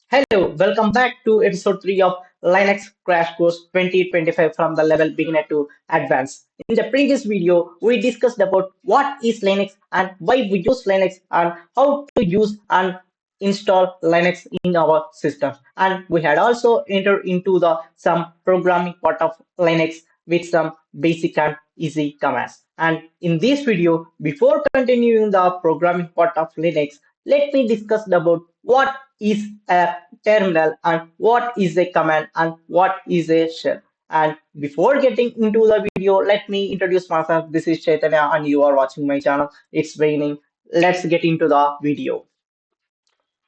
Hello, welcome back to episode 3 of Linux Crash Course 2025 from the level beginner to advanced. In the previous video, we discussed about what is Linux and why we use Linux and how to use and install Linux in our system. And we had also entered into the some programming part of Linux with some basic and easy commands. And in this video, before continuing the programming part of Linux, let me discuss about what is a terminal and what is a command and what is a shell. And before getting into the video, let me introduce myself. This is Chaitanya and you are watching my channel. It's raining. Let's get into the video.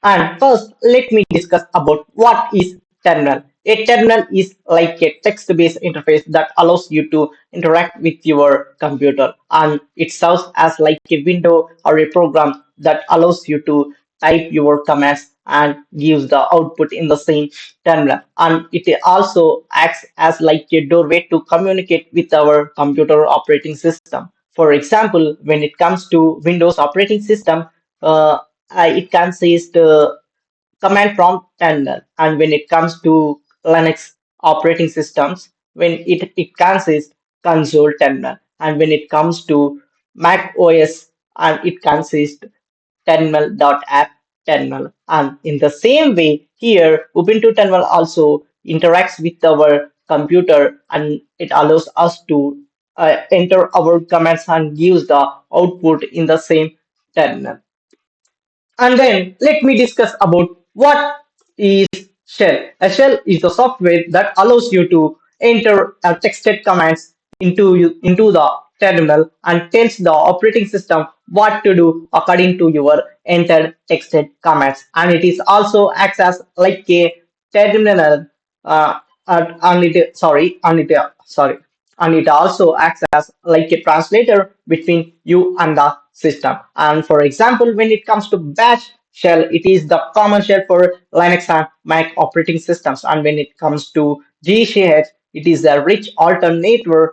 And first, let me discuss about what is terminal. A terminal is like a text-based interface that allows you to interact with your computer, and it serves as like a window or a program that allows you to type your commands and gives the output in the same terminal. And it also acts as like a doorway to communicate with our computer operating system. For example, when it comes to Windows operating system, uh, it consists command prompt terminal, and when it comes to Linux operating systems, when it consists console terminal, and when it comes to Mac OS, and it consists terminal.app terminal. And in the same way, here Ubuntu terminal also interacts with our computer, and it allows us to enter our commands and gives the output in the same terminal. And then let me discuss about what is shell. A shell is the software that allows you to enter texted commands into the terminal and tells the operating system what to do according to your entered texted commands. And it is also acts as like a terminal and it sorry and it sorry and it also acts as like a translator between you and the system. And for example, when it comes to bash shell, it is the common shell for Linux and Mac operating systems. And when it comes to gsh, it is a rich alternative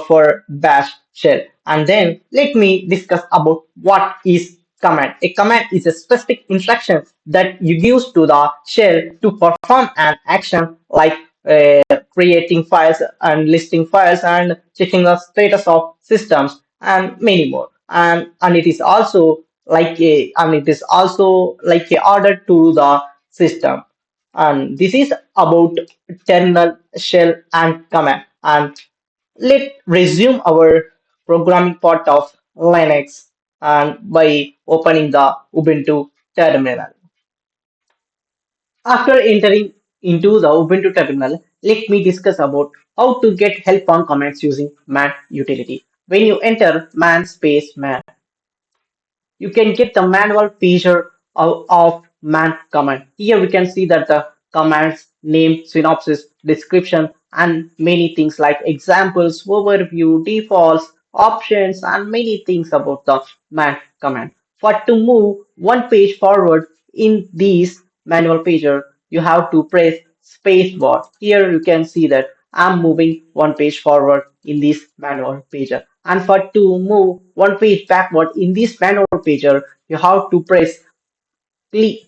for bash shell. And then let me discuss about what is command. A command is a specific instruction that you use to the shell to perform an action like creating files and listing files and checking the status of systems and many more. And it is also like a order to the system. And this is about terminal, shell, and command. And let's resume our programming part of Linux and by opening the Ubuntu terminal. After entering into the Ubuntu terminal, let me discuss about how to get help on commands using man utility. When you enter man space man, you can get the manual feature of man command. Here we can see that the commands name, synopsis, description, and many things like examples, overview, defaults, options, and many things about the man command. For to move one page forward in this manual pager, you have to press space bar. Here you can see that I'm moving one page forward in this manual pager. And for to move one page backward in this manual pager, you have to press B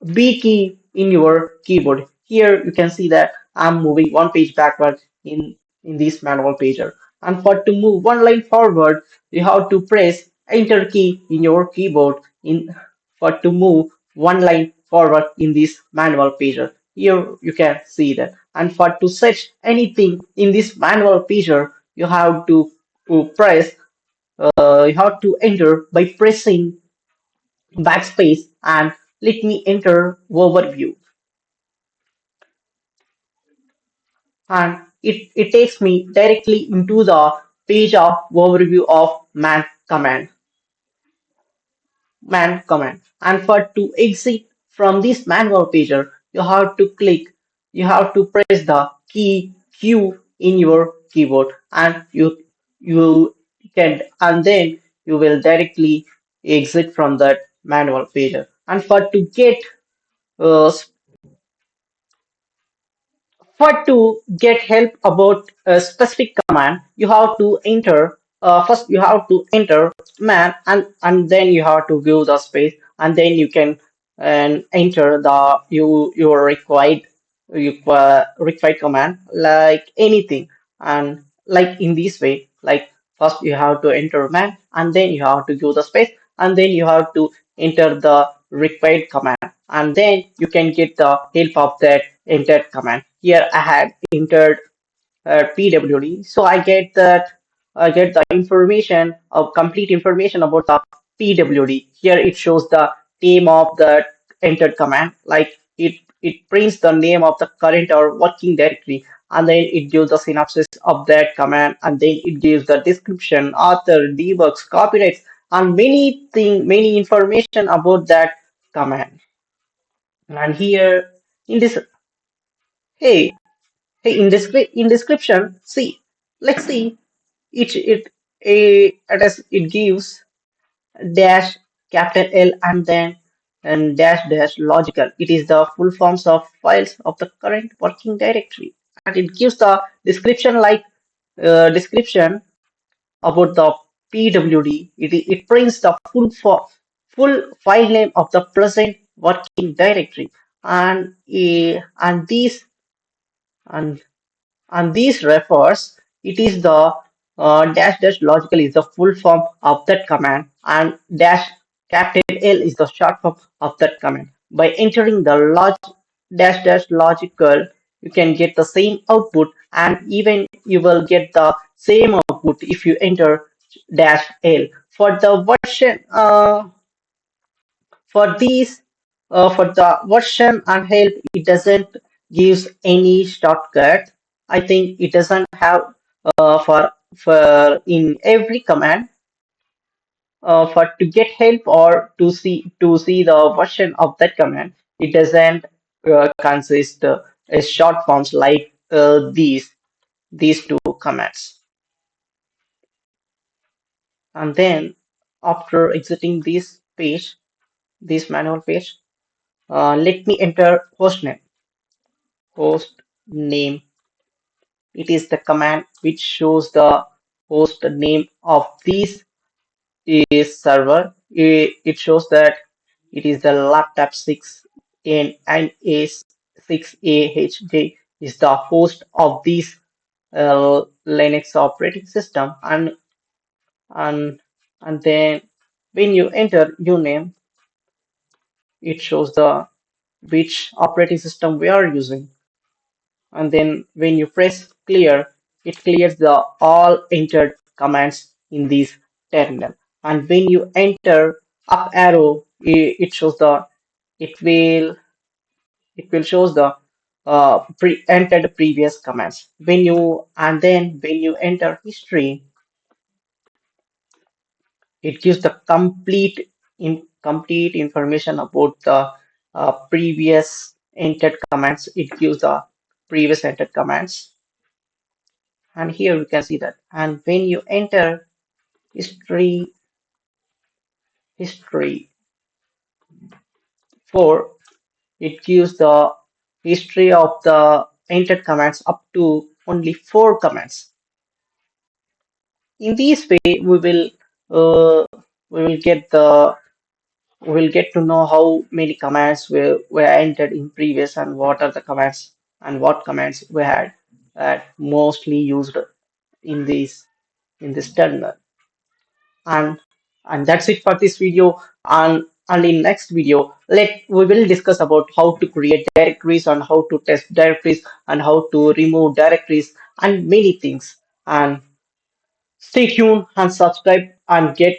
key in your keyboard. Here you can see that I'm moving one page backward in this manual pager. And for to move one line forward, you have to press Enter key in your keyboard in for to move one line forward in this manual pager. Here you can see that. And for to search anything in this manual pager, you have to press you have to enter by pressing backspace and let me enter overview. And it takes me directly into the page of overview of man command. And for to exit from this manual pager, you have to press the key Q in your keyboard, and you can and then you will directly exit from that manual pager. And uh, to get help about a specific command, you have to enter first you have to enter man and then you have to give the space and then you can and enter your required command like anything, and like in this way, like first you have to enter man, and then you have to give the space, and then you have to enter the required command, and then you can get the help of that entered command. Here I had entered PWD. So I get the information of complete information about the PWD. Here it shows the name of the entered command, like it prints the name of the current or working directory, and then it gives the synopsis of that command, and then it gives the description, author, debugs, copyrights, and many information about that command. And here in this, hey, hey, in description, see, let's see, it gives dash capital L and then and dash dash logical. It is the full forms of files of the current working directory, and it gives the description like description about the PWD. It prints the full file name of the present working directory, and and and these refers, it is the dash dash logical is the full form of that command, and dash capital L is the short form of that command. By entering the dash dash logical, you can get the same output, and even you will get the same output if you enter dash L. For the version, for these, for the version and help, it doesn't gives any shortcut. I think it doesn't have for in every command for to get help or to see the version of that command. It doesn't consist as short forms like these two commands. And then after exiting this manual page, let me enter hostname. Host name. It is the command which shows the host name of this is server. It shows that it is the laptop 6 and A6AHJ is the host of this Linux operating system, and and then when you enter uname, it shows the which operating system we are using, and then when you press clear, it clears the all entered commands in this terminal. And when you enter up arrow, it shows the it will it will shows the entered previous commands. When you enter history, it gives the complete information about the previous entered commands. It gives the previous entered commands, and here we can see that. And when you enter history 4, it gives the history of the entered commands up to only 4 commands. In this way, uh, we will get the we will get to know how many commands were entered in previous, and what are the commands and what commands we had mostly used in this terminal. and and that's it for this video, and in next video we will discuss about how to create directories and how to test directories and how to remove directories and many things. And stay tuned and subscribe and get